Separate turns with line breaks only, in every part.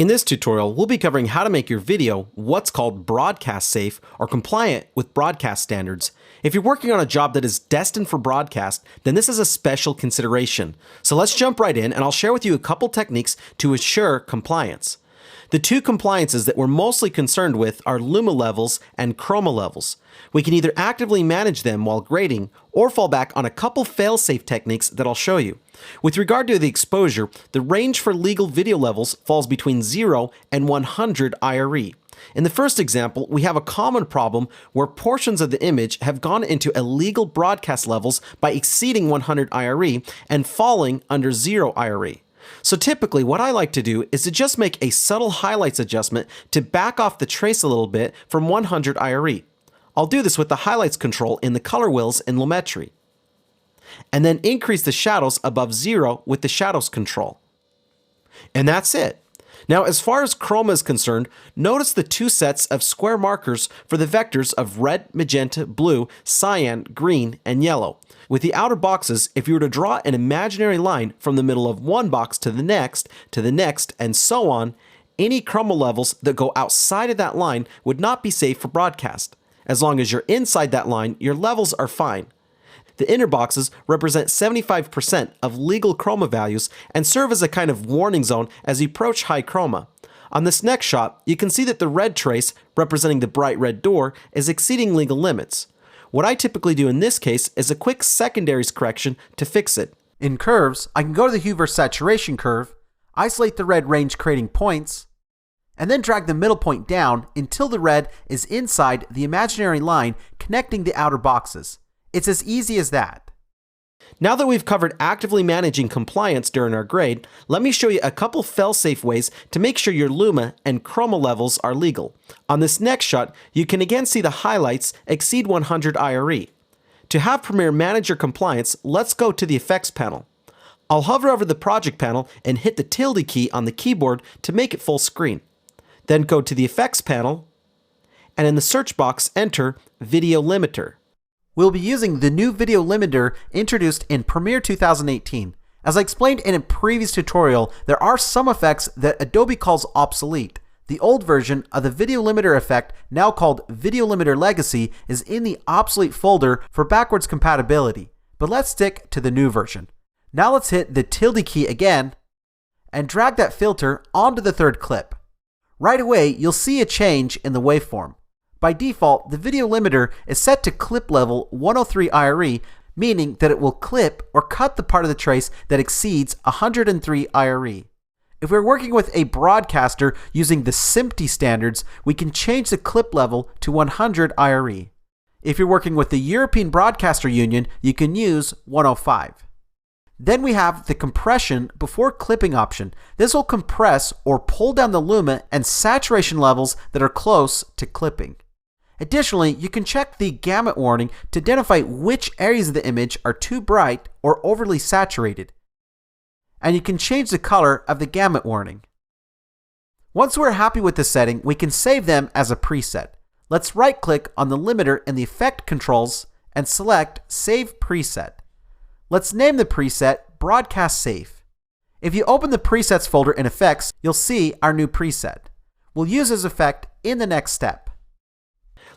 In this tutorial, we'll be covering how to make your video what's called broadcast safe or compliant with broadcast standards. If you're working on a job that is destined for broadcast, then this is a special consideration. So let's jump right in and I'll share with you a couple techniques to assure compliance. The two compliances that we're mostly concerned with are luma levels and chroma levels. We can either actively manage them while grading or fall back on a couple fail-safe techniques that I'll show you. With regard to the exposure, the range for legal video levels falls between 0 and 100 IRE. In the first example, we have a common problem where portions of the image have gone into illegal broadcast levels by exceeding 100 IRE and falling under 0 IRE. So typically what I like to do is to just make a subtle highlights adjustment to back off the trace a little bit from 100 IRE. I'll do this with the highlights control in the color wheels in Lumetri. And then increase the shadows above 0 with the shadows control. And that's it. Now, as far as chroma is concerned, notice the two sets of square markers for the vectors of red, magenta, blue, cyan, green, and yellow. With the outer boxes, if you were to draw an imaginary line from the middle of one box to the next, and so on, any chroma levels that go outside of that line would not be safe for broadcast. As long as you're inside that line, your levels are fine. The inner boxes represent 75% of legal chroma values and serve as a kind of warning zone as you approach high chroma. On this next shot, you can see that the red trace, representing the bright red door, is exceeding legal limits. What I typically do in this case is a quick secondaries correction to fix it.
In curves, I can go to the hue versus saturation curve, isolate the red range creating points, and then drag the middle point down until the red is inside the imaginary line connecting the outer boxes. It's as easy as that.
Now that we've covered actively managing compliance during our grade, let me show you a couple fail-safe ways to make sure your luma and chroma levels are legal. On this next shot, you can again see the highlights exceed 100 IRE. To have Premiere manage your compliance, let's go to the effects panel. I'll hover over the project panel and hit the tilde key on the keyboard to make it full screen. Then go to the effects panel, and in the search box, enter Video Limiter.
We'll be using the new video limiter introduced in Premiere 2018. As I explained in a previous tutorial, there are some effects that Adobe calls obsolete. The old version of the video limiter effect, now called Video Limiter Legacy, is in the obsolete folder for backwards compatibility. But let's stick to the new version. Now let's hit the tilde key again and drag that filter onto the third clip. Right away, you'll see a change in the waveform. By default, the video limiter is set to clip level 103 IRE, meaning that it will clip or cut the part of the trace that exceeds 103 IRE. If we're working with a broadcaster using the SMPTE standards, we can change the clip level to 100 IRE. If you're working with the European Broadcaster Union, you can use 105. Then we have the compression before clipping option. This will compress or pull down the luma and saturation levels that are close to clipping. Additionally, you can check the gamut warning to identify which areas of the image are too bright or overly saturated. And you can change the color of the gamut warning. Once we're happy with the setting, we can save them as a preset. Let's right-click on the limiter in the Effect controls and select Save Preset. Let's name the preset Broadcast Safe. If you open the Presets folder in Effects, you'll see our new preset. We'll use this effect in the next step.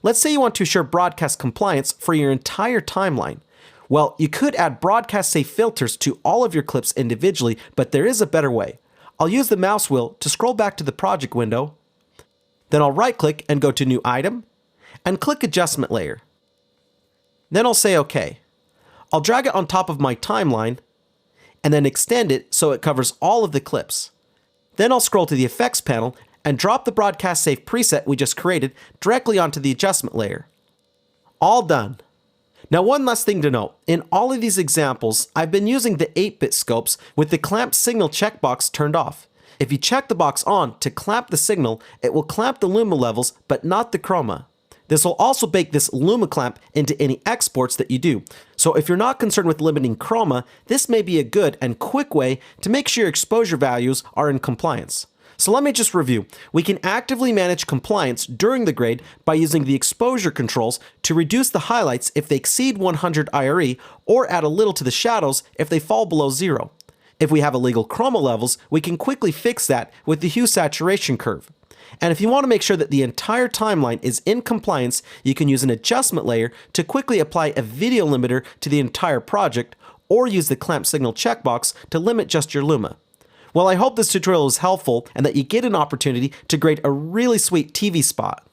Let's say you want to assure broadcast compliance for your entire timeline. Well, you could add broadcast safe filters to all of your clips individually, but there is a better way. I'll use the mouse wheel to scroll back to the project window. Then I'll right-click and go to New Item and click Adjustment Layer. Then I'll say OK. I'll drag it on top of my timeline and then extend it so it covers all of the clips. Then I'll scroll to the Effects panel and drop the Broadcast Safe preset we just created directly onto the adjustment layer. All done. Now, one last thing to note. In all of these examples, I've been using the 8-bit scopes with the clamp signal checkbox turned off. If you check the box on to clamp the signal, it will clamp the luma levels, but not the chroma. This will also bake this luma clamp into any exports that you do. So if you're not concerned with limiting chroma, this may be a good and quick way to make sure your exposure values are in compliance. So let me just review. We can actively manage compliance during the grade by using the exposure controls to reduce the highlights if they exceed 100 IRE or add a little to the shadows if they fall below 0. If we have illegal chroma levels, we can quickly fix that with the hue saturation curve. And if you want to make sure that the entire timeline is in compliance, you can use an adjustment layer to quickly apply a video limiter to the entire project, or use the clamp signal checkbox to limit just your luma. Well, I hope this tutorial was helpful and that you get an opportunity to grade a really sweet TV spot.